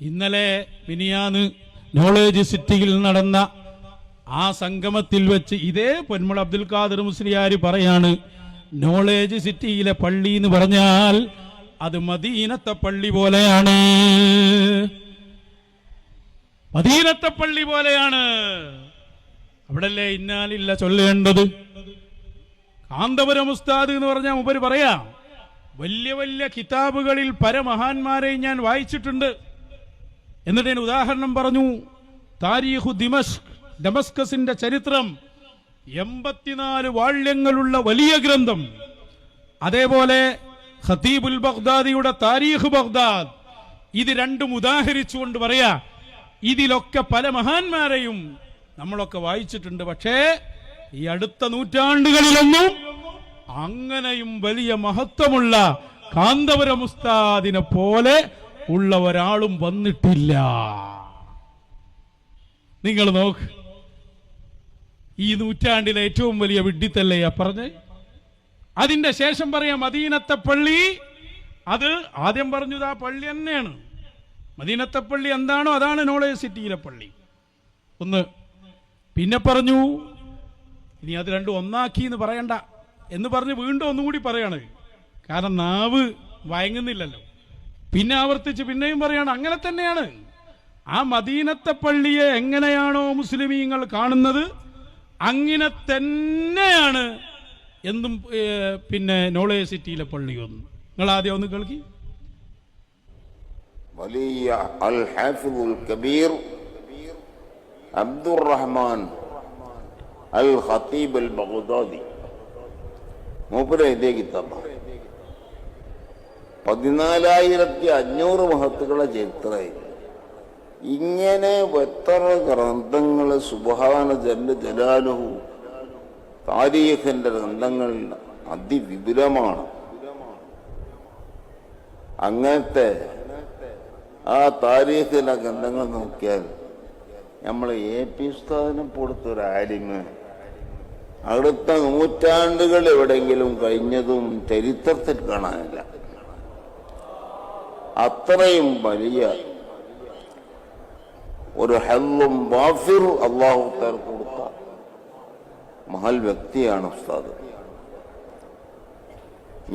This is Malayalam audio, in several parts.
ഇന്നലെ മിനിയാന്ന് നോളേജ് സിറ്റിയിൽ നടന്ന ആ സംഗമത്തിൽ വെച്ച് ഇതേ പൊന്മുള അബ്ദുൽ ഖാദർ മുസ്ലിയാർ പറയാണ്, നോളേജ് സിറ്റിയിലെ പള്ളി എന്ന് പറഞ്ഞാൽ അത് മദീനത്തെ പള്ളി പോലെയാണ്. മദീനത്തെ പള്ളി പോലെയാണ്. അവിടല്ലേ ഇന്നാലില്ല ചൊല്ലേണ്ടത്. കാന്തപുരം ഉസ്താദ് എന്ന് പറഞ്ഞാൽ മുമ്പ് പറയാ, വലിയ വലിയ കിതാബുകളിൽ പരമഹാന്മാരെ ഞാൻ വായിച്ചിട്ടുണ്ട്. എന്നിട്ട് ഞാൻ ഉദാഹരണം പറഞ്ഞു. താരീഖു ഡമസ്കസിന്റെ ചരിത്രം 84 വാള്യങ്ങളുള്ള വലിയ ഗ്രന്ഥം. അതേപോലെ ഖതീബുൽ ബഗ്ദാദിയുടെ താരീഖ് ബഗ്ദാദ്. ഇത് രണ്ടും ഉദാഹരിച്ചുകൊണ്ട് പറയാ, ഇതിലൊക്കെ പല മഹാന്മാരെയും നമ്മളൊക്കെ വായിച്ചിട്ടുണ്ട്. പക്ഷേ ഈ അടുത്ത നൂറ്റാണ്ടുകളിലൊന്നും അങ്ങനെയും വലിയ മഹത്വമുള്ള കാന്തപുരം ഉസ്താദിനെ പോലെ ഉള്ള ഒരാളും വന്നിട്ടില്ല. നിങ്ങൾ നോക്ക്, ഈ നൂറ്റാണ്ടിലെ ഏറ്റവും വലിയ വിഡ്ഢിത്തല്ലയാ പറഞ്ഞ്. അതിന്റെ ശേഷം പറയാം മദീനത്തെ പള്ളി. അത് ആദ്യം പറഞ്ഞത് ആ പള്ളി തന്നെയാണ്. മദീനത്തെ പള്ളി എന്താണോ അതാണ് നോളേജ് സിറ്റിയിലെ പള്ളി. ഒന്ന് പിന്നെ പറഞ്ഞു, ഇനി അത് രണ്ടും ഒന്നാക്കി എന്ന് പറയണ്ട എന്ന് പറഞ്ഞ് വീണ്ടും ഒന്നുകൂടി പറയാണ്. കാരണം നാവ് വഴങ്ങുന്നില്ലല്ലോ. പിന്നെ ആവർത്തിച്ച് പിന്നെയും പറയാണ്, അങ്ങനെ തന്നെയാണ്. ആ മദീനത്തെ പള്ളിയെ എങ്ങനെയാണോ മുസ്ലിമീങ്ങൾ കാണുന്നത് അങ്ങനെ തന്നെയാണ് എന്തും പിന്നെ നോളേജ് സിറ്റിയിലെ പള്ളി. ഒന്ന് നിങ്ങൾ ആദ്യം ഒന്ന് കേൾക്കി. വലിയ അൽ ഹാഫിദുൽ കബീർ അബ്ദുറഹ്മാൻ അൽ ഖതീബ് അൽ ബഗ്ദാദി മൂപ്പരെ ഇതേ കിതാബ് 14,500 മഹത്തുക്കളെ ചരിത്രം. ഇങ്ങനെ എത്ര ഗ്രന്ഥങ്ങൾ സുബ്ഹാന ജല്ല ജലാലുഹു താരീഖിന്റെ ഗ്രന്ഥങ്ങൾ അതിവിപുലമാണ്. അങ്ങനത്തെ ആ താരീഖിലെ ഗ്രന്ഥങ്ങൾ നോക്കിയാൽ നമ്മൾ AP ഉസ്താദിനെ കൊടുത്തൊരു ആലിമ് അടുത്ത നൂറ്റാണ്ടുകൾ എവിടെയെങ്കിലും കഴിഞ്ഞതും ചരിത്രത്തിൽ കാണാനില്ല. അത്രയും വലിയ ഒരു ഹല്ലും വാഫിർ അല്ലാഹു തആല കൊടുത്ത മഹൽ വ്യക്തിയാണ് ഉസ്താദ്.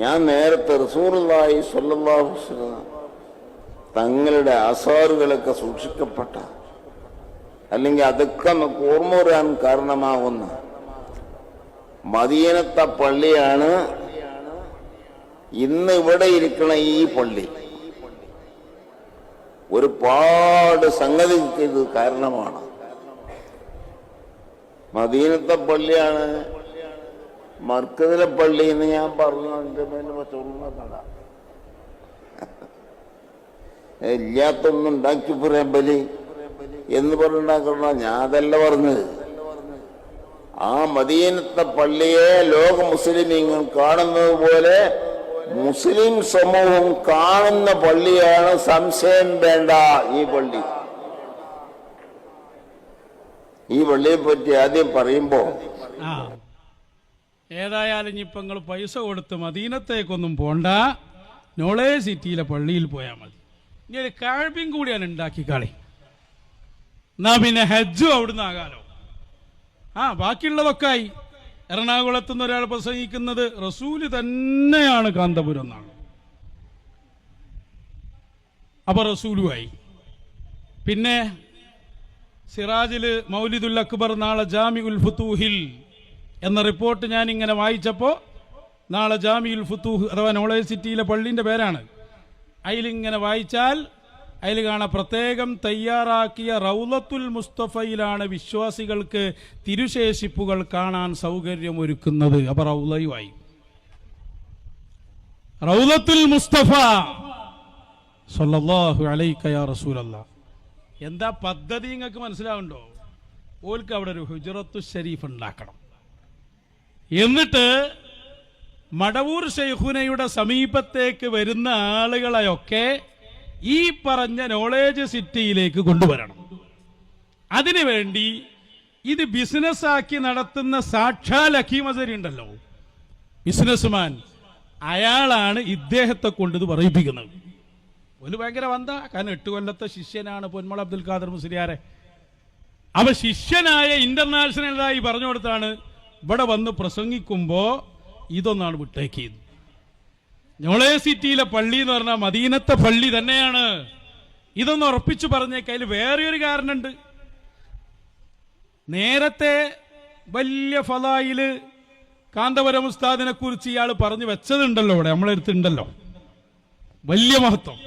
ഞാൻ നേരത്തെ റസൂലുള്ളാഹി സ്വല്ലല്ലാഹു അലൈഹി വസല്ലം തങ്ങളുടെ ആസാറുകളൊക്കെ സൂക്ഷിക്കപ്പെട്ട, അല്ലെങ്കിൽ അതൊക്കെ നമുക്ക് ഓർമ്മ വരാൻ കാരണമാകുന്ന മദീനത്തെ പള്ളിയാണ് ഇന്ന് ഇവിടെ ഇരിക്കണ ഈ പള്ളി. ഒരുപാട് സംഗതിക്ക് ഇത് കാരണമാണ്. മദീനത്തെ പള്ളിയാണ് മർക്കദിലെ പള്ളി എന്ന് ഞാൻ പറഞ്ഞു. എൻ്റെ മേലെ ചൊല്ലുന്നതല്ല, ഇല്ലാത്തൊന്നും ഉണ്ടാക്കി പറയാൻ ബലി എന്ന് പറഞ്ഞുണ്ടാക്കണം. ഞാൻ അതല്ല പറഞ്ഞത്. ആ മദീനത്തെ പള്ളിയെ ലോക മുസ്ലിമീങ്ങൾ കാണുന്നത് പോലെ മുസ്ലിം സമൂഹം കാണുന്ന പള്ളിയാണ്. സംശയം വേണ്ട. ഈ പള്ളിയെ പറ്റി ആദ്യം പറയുമ്പോ ഏതായാലും ഇപ്പൊ നിങ്ങൾ പൈസ കൊടുത്ത് മദീനത്തേക്കൊന്നും പോണ്ട, നോളേജ് സിറ്റിയിലെ പള്ളിയിൽ പോയാൽ മതി. ഇനി ഒരു കാഴ്പിയും കൂടിയാണ് ഉണ്ടാക്കി കളി. എന്നാ പിന്നെ ഹജ്ജും അവിടുന്ന് ആകാലോ. ബാക്കിയുള്ളതൊക്കെ ആയി. എറണാകുളത്ത് നിന്ന് ഒരാൾ പ്രസംഗിക്കുന്നത് റസൂല് തന്നെയാണ് കാന്തപുരം എന്നാണ്. അപ്പൊ റസൂലുമായി. പിന്നെ സിറാജില് മൗലിദുൽ അക്ബർ നാളെ ജാമിഉൽ ഫുതൂഹിൽ എന്ന റിപ്പോർട്ട് ഞാൻ ഇങ്ങനെ വായിച്ചപ്പോൾ നാളെ ജാമിഉൽ ഫുതൂഹ് അഥവാ നോളേജ് സിറ്റിയിലെ പള്ളിൻ്റെ പേരാണ്. അതിലിങ്ങനെ വായിച്ചാൽ അതിൽ കാണാം പ്രത്യേകം തയ്യാറാക്കിയ റൗലത്തുൽ മുസ്തഫയിലാണ് വിശ്വാസികൾക്ക് തിരുശേഷിപ്പുകൾ കാണാൻ സൗകര്യം ഒരുക്കുന്നത്. അപ്പൊ റൗലയുമായി റൗലത്തുൽ മുസ്തഫ സല്ലല്ലാഹു അലൈക യാ റസൂലല്ലാഹ്. എന്താ പദ്ധതി നിങ്ങൾക്ക് മനസ്സിലാവുണ്ടോ? ഓൽക്ക് അവിടെ ഒരു ഹുജറത്തു ഷരീഫ് ഉണ്ടാക്കണം. എന്നിട്ട് മടവൂർ ശൈഖുനയുടെ സമീപത്തേക്ക് വരുന്ന ആളുകളെയൊക്കെ ഈ പറഞ്ഞ നോളേജ് സിറ്റിയിലേക്ക് കൊണ്ടുവരണം. അതിനുവേണ്ടി ഇത് ബിസിനസ്സാക്കി നടത്തുന്ന സാക്ഷാൽ ഹക്കീം അസരി ഉണ്ടല്ലോ, ബിസിനസ്മാൻ, അയാളാണ് ഇദ്ദേഹത്തെ കൊണ്ട് ഇത് പറയിപ്പിക്കുന്നത്. ഒരു ഭയങ്കര വന്ത. കാരണം 8 കൊല്ലത്തെ ശിഷ്യനാണ് പൊന്മള അബ്ദുൽ ഖാദർ മുസ്ലിയാരെ. അവ ശിഷ്യനായ ഇന്റർനാഷണലായി പറഞ്ഞു കൊടുത്താണ് ഇവിടെ വന്ന് പ്രസംഗിക്കുമ്പോ ഇതൊന്നാണ് വിട്ടേക്കിയത്. യൂണിവേഴ്സിറ്റിയിലെ പള്ളി എന്ന് പറഞ്ഞാൽ മദീനത്തെ പള്ളി തന്നെയാണ്. ഇതൊന്ന് ഉറപ്പിച്ചു പറഞ്ഞേക്ക്. അതിൽ വേറെ ഒരു കാരണമുണ്ട്. നേരത്തെ വലിയ ഫലായില് കാന്തപുരം ഉസ്താദിനെ കുറിച്ച് ഇയാൾ പറഞ്ഞു വെച്ചതുണ്ടല്ലോ, ഇവിടെ നമ്മളെടുത്തുണ്ടല്ലോ. വലിയ മഹത്വം,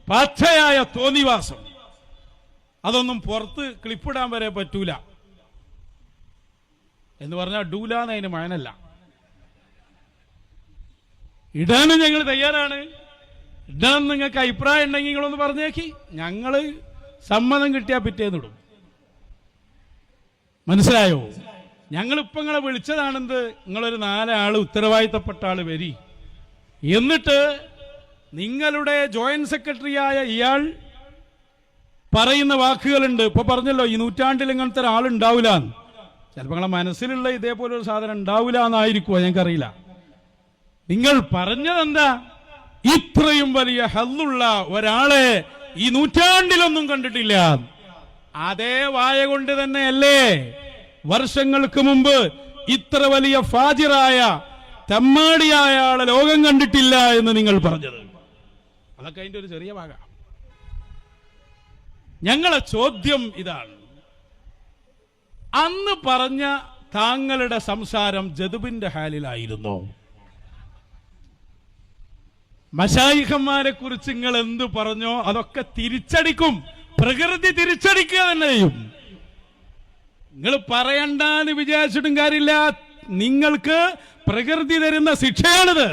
പച്ചയായ തോന്നിവാസം. അതൊന്നും പുറത്ത് ക്ലിപ്പിടാൻ വരെ പറ്റൂല എന്ന് പറഞ്ഞാൽ ഡൂലാന്ന് അതിന് മഴനല്ല. ഇടാനും ഞങ്ങൾ തയ്യാറാണ്. ഇടാൻ നിങ്ങൾക്ക് അഭിപ്രായം ഉണ്ടെങ്കിൽ നിങ്ങളൊന്ന് പറഞ്ഞേക്കി. ഞങ്ങള് സമ്മതം കിട്ടിയാൽ പിറ്റേന്നിടും. മനസ്സിലായോ? ഞങ്ങളിപ്പോ നിങ്ങളെ വിളിച്ചതാണെന്ത്, നിങ്ങളൊരു 4 ആള് ഉത്തരവാദിത്തപ്പെട്ട ആള് വരി. എന്നിട്ട് നിങ്ങളുടെ ജോയിന്റ് സെക്രട്ടറിയായ ഇയാൾ പറയുന്ന വാക്കുകളുണ്ട്. ഇപ്പൊ പറഞ്ഞല്ലോ ഈ നൂറ്റാണ്ടിൽ ഇങ്ങനത്തെ ഒരാളുണ്ടാവില്ല. ചിലപ്പോൾ നിങ്ങളെ മനസ്സിലുള്ള ഇതേപോലെ ഒരു സാധനം ഉണ്ടാവില്ല എന്നായിരിക്കുമോ, ഞങ്ങൾക്കറിയില്ല. നിങ്ങൾ പറഞ്ഞതെന്താ? ഇത്രയും വലിയ ഹല്ലുള്ള ഒരാളെ ഈ നൂറ്റാണ്ടിലൊന്നും കണ്ടിട്ടില്ല. അതേ വായ കൊണ്ട് തന്നെയല്ലേ വർഷങ്ങൾക്ക് മുമ്പ് ഇത്ര വലിയ ഫാജിറായ തെമ്മാടിയായ ആളെ ലോകം കണ്ടിട്ടില്ല എന്ന് നിങ്ങൾ പറഞ്ഞത്. അതൊക്കെ അതിന്റെ ഒരു ചെറിയ ഭാഗം. ഞങ്ങളെ ചോദ്യം ഇതാണ്. അന്ന് പറഞ്ഞ താങ്കളുടെ സംസാരം ജദുബിന്റെ ഹാലിലായിരുന്നു. മശായിഖന്മാരെ കുറിച്ച് നിങ്ങൾ എന്ത് പറഞ്ഞോ അതൊക്കെ തിരിച്ചടിക്കും. പ്രകൃതി തിരിച്ചടിക്കുക തന്നെ ചെയ്യും. നിങ്ങൾ പറയണ്ടെന്ന് വിചാരിച്ചിട്ടും കാര്യമില്ല. നിങ്ങൾക്ക് പ്രകൃതി തരുന്ന ശിക്ഷയാണിത്.